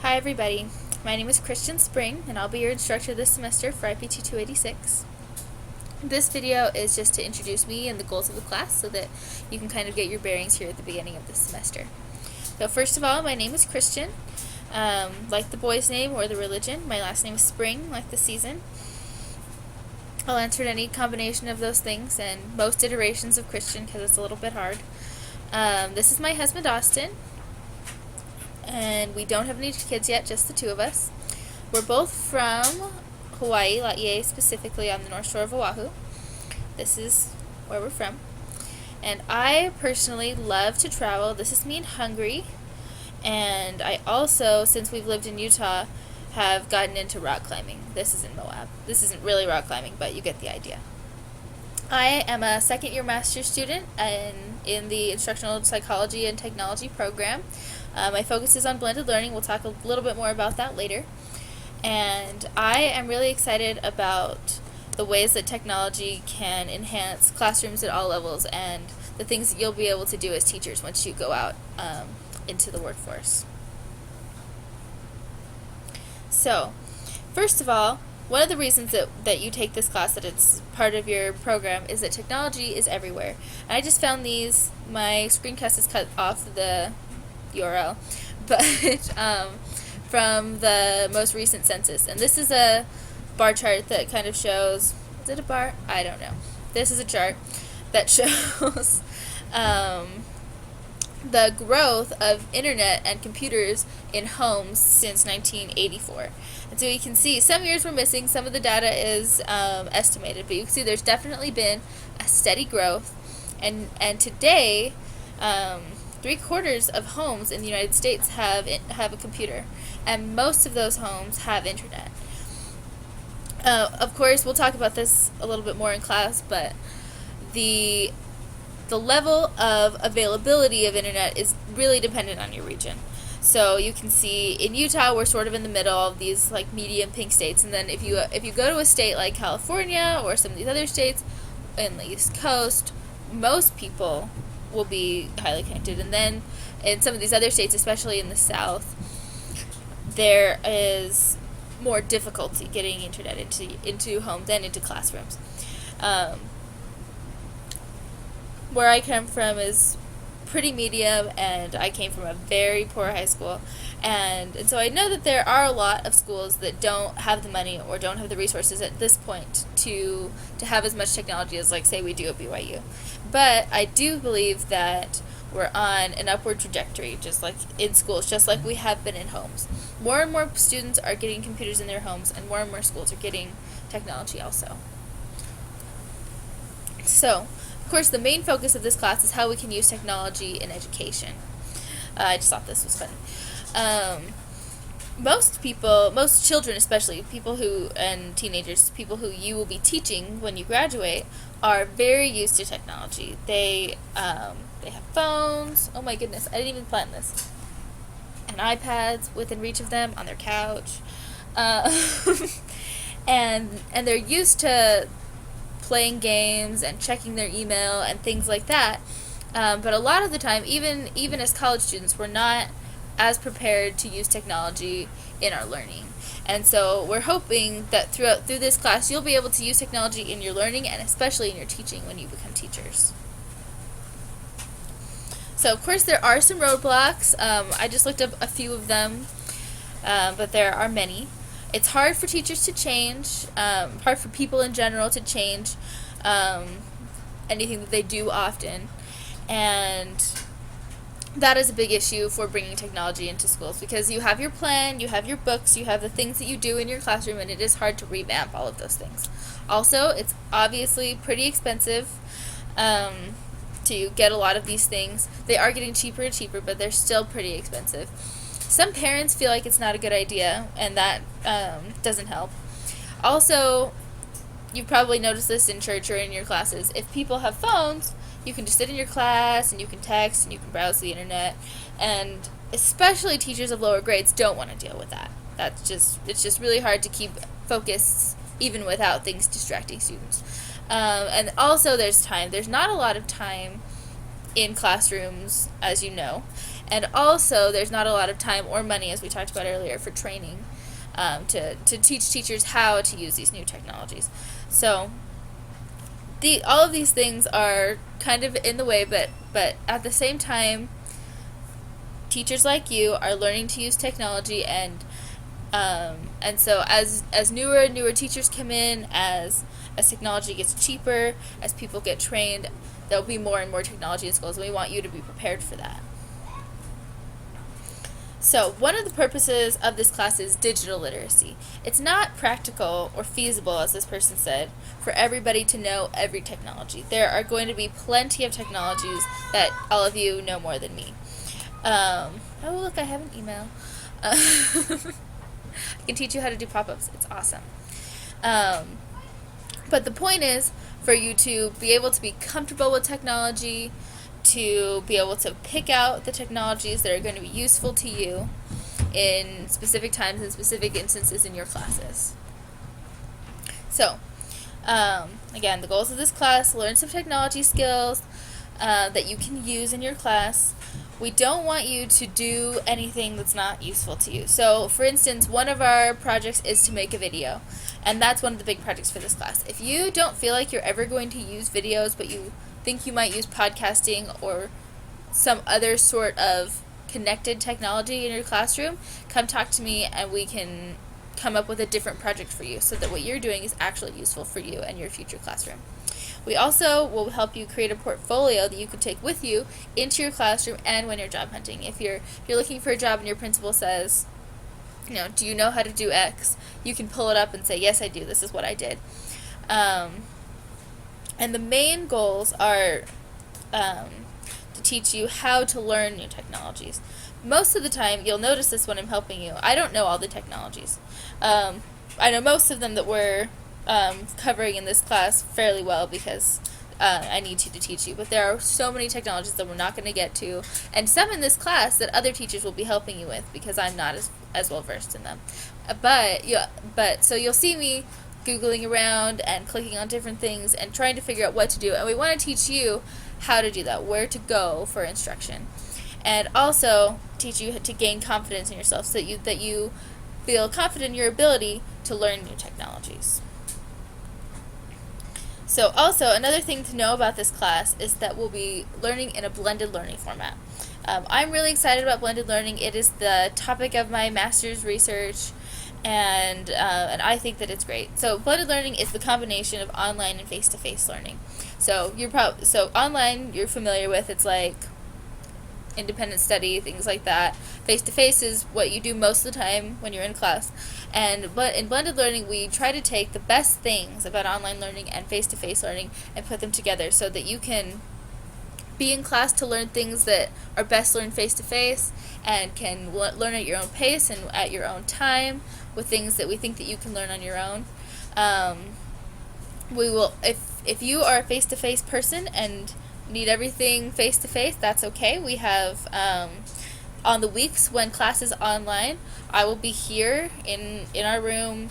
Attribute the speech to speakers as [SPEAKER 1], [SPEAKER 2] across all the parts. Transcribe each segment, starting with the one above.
[SPEAKER 1] Hi everybody, my name is Christian Spring and I'll be your instructor this semester for IPT 286. This video is just to introduce me and the goals of the class so that you can kind of get your bearings here at the beginning of this semester. So first of all, my name is Christian, like the boy's name or the religion. My last name is Spring, like the season. I'll answer any combination of those things and most iterations of Christian because it's a little bit hard. This is my husband Austin. And we don't have any kids yet, just the two of us. We're both from Hawaii, Laie specifically on the North Shore of Oahu. This is where we're from. And I personally love to travel. This is me in Hungary. And I also, since we've lived in Utah, have gotten into rock climbing. This is in Moab. This isn't really rock climbing, but you get the idea. I am a second-year master's student in the Instructional Psychology and Technology program. My focus is on blended learning. We'll talk a little bit more about that later. And I am really excited about the ways that technology can enhance classrooms at all levels and the things that you'll be able to do as teachers once you go out into the workforce. So, first of all, one of the reasons that you take this class, that it's part of your program, is that technology is everywhere. And I just found these, my screencast is cut off the URL, but from the most recent census. And this is a bar chart that kind of shows, is it a bar? I don't know. This is a chart that shows the growth of internet and computers in homes since 1984. And so you can see some years were missing, some of the data is estimated, but you can see there's definitely been a steady growth. And today, 3/4 of homes in the United States have a computer, and most of those homes have internet. Of course, we'll talk about this a little bit more in class, but the level of availability of internet is really dependent on your region. So you can see in Utah we're sort of in the middle of these like medium pink states, and then if you go to a state like California or some of these other states in the East Coast, most people will be highly connected. And then in some of these other states, especially in the South, there is more difficulty getting internet into homes and into classrooms. Where I come from is pretty medium, and I came from a very poor high school, and so I know that there are a lot of schools that don't have the money or don't have the resources at this point to have as much technology as, like, say we do at BYU. But I do believe that we're on an upward trajectory, just like in schools, just like we have been in homes. More and more students are getting computers in their homes, and more schools are getting technology also. So, of course, the main focus of this class is how we can use technology in education. I just thought this was funny. Most children especially, and teenagers, people who you will be teaching when you graduate, are very used to technology. They have phones. Oh my goodness, I didn't even plan this. And iPads within reach of them on their couch. And they're used to playing games and checking their email and things like that. But a lot of the time, even as college students, we're not as prepared to use technology in our learning. And so we're hoping that through this class, you'll be able to use technology in your learning and especially in your teaching when you become teachers. So, of course, there are some roadblocks. I just looked up a few of them, but there are many. It's hard for teachers to change, hard for people in general to change anything that they do often, and that is a big issue for bringing technology into schools, because you have your plan, you have your books, you have the things that you do in your classroom, and it is hard to revamp all of those things. Also, it's obviously pretty expensive to get a lot of these things. They are getting cheaper and cheaper, but they're still pretty expensive. Some parents feel like it's not a good idea, and that doesn't help. Also, you've probably noticed this in church or in your classes. If people have phones, you can just sit in your class, and you can text, and you can browse the internet, and especially teachers of lower grades don't want to deal with that. It's just really hard to keep focus even without things distracting students. And also there's time. There's not a lot of time in classrooms, as you know, And also, there's not a lot of time or money, as we talked about earlier, for training to teach teachers how to use these new technologies. So all of these things are kind of in the way, but at the same time, teachers like you are learning to use technology, and so as newer and newer teachers come in, as technology gets cheaper, as people get trained, there'll be more and more technology in schools, and we want you to be prepared for that. So one of the purposes of this class is digital literacy. It's not practical or feasible, as this person said, for everybody to know every technology. There are going to be plenty of technologies that all of you know more than me. Oh, look, I have an email. I can teach you how to do pop-ups. It's awesome. But the point is for you to be able to be comfortable with technology, to be able to pick out the technologies that are going to be useful to you in specific times and specific instances in your classes. So, again, the goals of this class: learn some technology skills that you can use in your class. We don't want you to do anything that's not useful to you. So, for instance, one of our projects is to make a video, and that's one of the big projects for this class. If you don't feel like you're ever going to use videos, but you think you might use podcasting or some other sort of connected technology in your classroom, come talk to me and we can come up with a different project for you so that what you're doing is actually useful for you and your future classroom. We also will help you create a portfolio that you can take with you into your classroom and when you're job hunting. If you're looking for a job and your principal says, do you know how to do X? You can pull it up and say, yes, I do. This is what I did. And the main goals are to teach you how to learn new technologies. Most of the time, you'll notice this when I'm helping you, I don't know all the technologies. I know most of them that we're covering in this class fairly well because I need to teach you. But there are so many technologies that we're not going to get to, and some in this class that other teachers will be helping you with because I'm not as well versed in them. So you'll see me Googling around and clicking on different things and trying to figure out what to do. And we want to teach you how to do that, where to go for instruction. And also teach you to gain confidence in yourself so that you feel confident in your ability to learn new technologies. So also, another thing to know about this class is that we'll be learning in a blended learning format. I'm really excited about blended learning. It is the topic of my master's research, and I think that it's great. So blended learning is the combination of online and face-to-face learning. So online you're familiar with. It's like independent study, things like that. Face-to-face is what you do most of the time when you're in class. But in blended learning, we try to take the best things about online learning and face-to-face learning and put them together so that you can be in class to learn things that are best learned face-to-face and can learn at your own pace and at your own time with things that we think that you can learn on your own. We will, if you are a face-to-face person and need everything face-to-face, that's okay. We have on the weeks when class is online, I will be here in our room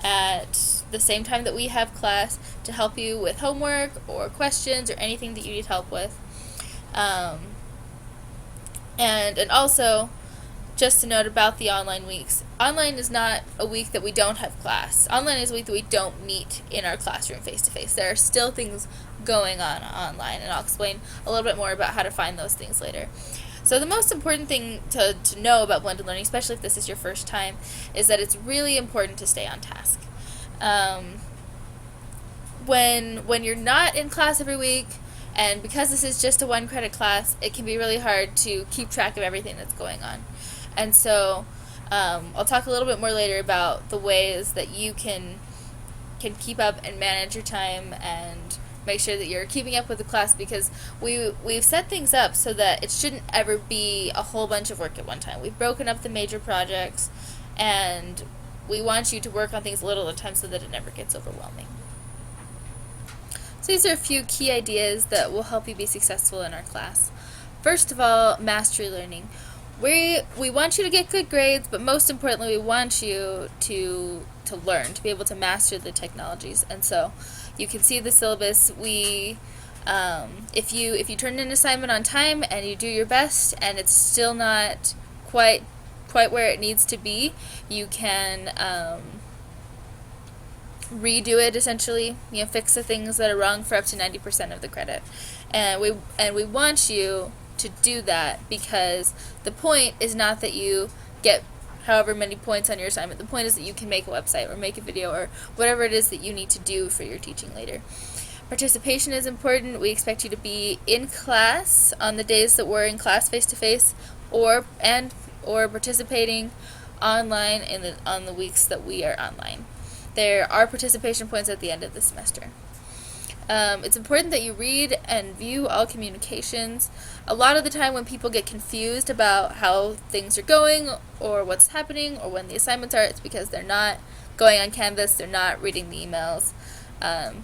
[SPEAKER 1] at the same time that we have class to help you with homework or questions or anything that you need help with. And also, just a note about the online weeks. Online is not a week that we don't have class. Online is a week that we don't meet in our classroom face-to-face. There are still things going on online, and I'll explain a little bit more about how to find those things later. So the most important thing to know about blended learning, especially if this is your first time, is that it's really important to stay on task. When you're not in class every week, and because this is just a 1-credit class, it can be really hard to keep track of everything that's going on. And so I'll talk a little bit more later about the ways that you can keep up and manage your time and make sure that you're keeping up with the class, because we've set things up so that it shouldn't ever be a whole bunch of work at one time. We've broken up the major projects, and we want you to work on things a little at a time so that it never gets overwhelming. So these are a few key ideas that will help you be successful in our class. First of all, mastery learning. We want you to get good grades, but most importantly, we want you to learn, to be able to master the technologies. And so you can see the syllabus. We If you turn in an assignment on time and you do your best and it's still not quite where it needs to be, you can redo it essentially. Fix the things that are wrong for up to 90% of the credit. And we want you to do that because the point is not that you get however many points on your assignment. The point is that you can make a website or make a video or whatever it is that you need to do for your teaching later. Participation is important. We expect you to be in class on the days that we're in class face-to-face or participating online on the weeks that we are online. There are participation points at the end of the semester. It's important that you read and view all communications. A lot of the time when people get confused about how things are going or what's happening or when the assignments are, it's because they're not going on Canvas, they're not reading the emails.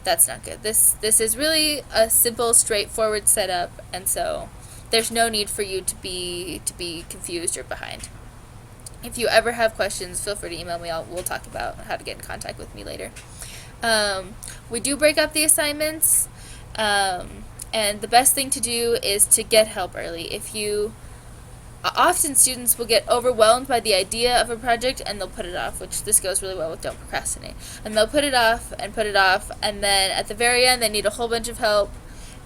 [SPEAKER 1] That's not good. This is really a simple, straightforward setup, and so there's no need for you to be confused or behind. If you ever have questions, feel free to email me. We'll talk about how to get in contact with me later. We do break up the assignments, and the best thing to do is to get help early. Often students will get overwhelmed by the idea of a project and they'll put it off, which this goes really well with don't procrastinate. And they'll put it off, and then at the very end they need a whole bunch of help,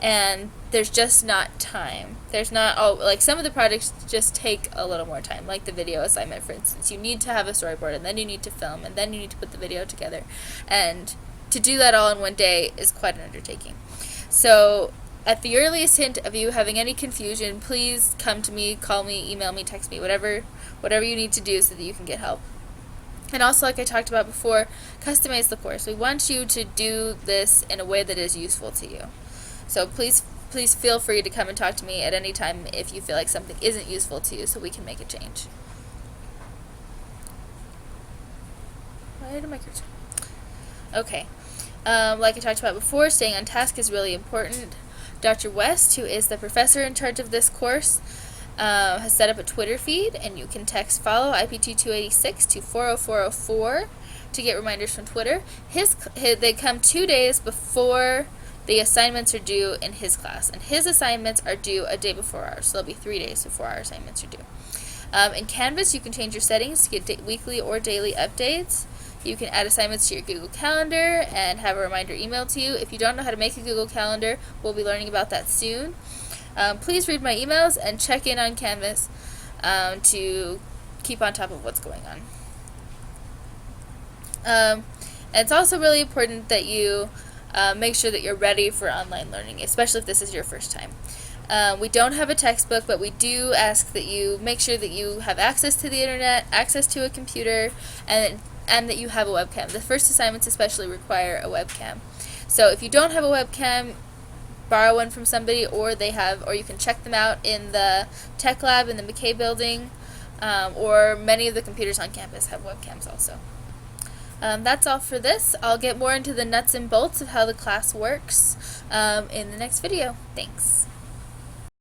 [SPEAKER 1] and there's just not time. Some of the projects just take a little more time, like the video assignment, for instance. You need to have a storyboard, and then you need to film, and then you need to put the video together. And to do that all in one day is quite an undertaking. So at the earliest hint of you having any confusion, please come to me, call me, email me, text me, whatever you need to do so that you can get help. And also, like I talked about before, customize the course. We want you to do this in a way that is useful to you. So please feel free to come and talk to me at any time if you feel like something isn't useful to you so we can make a change. Why did my cursor? Okay. Like I talked about before, staying on task is really important. Dr. West, who is the professor in charge of this course, has set up a Twitter feed, and you can text follow IPT 286 to 40404 to get reminders from Twitter. They come 2 days before the assignments are due in his class, and his assignments are due a day before ours, so they'll be 3 days before our assignments are due. In Canvas, you can change your settings to get weekly or daily updates. You can add assignments to your Google Calendar and have a reminder emailed to you. If you don't know how to make a Google Calendar, we'll be learning about that soon. Please read my emails and check in on Canvas to keep on top of what's going on. And it's also really important that you make sure that you're ready for online learning, especially if this is your first time. We don't have a textbook, but we do ask that you make sure that you have access to the internet, access to a computer, and that you have a webcam. The first assignments especially require a webcam. So if you don't have a webcam, borrow one from somebody, or you can check them out in the tech lab in the McKay building, or many of the computers on campus have webcams also. That's all for this. I'll get more into the nuts and bolts of how the class works in the next video. Thanks.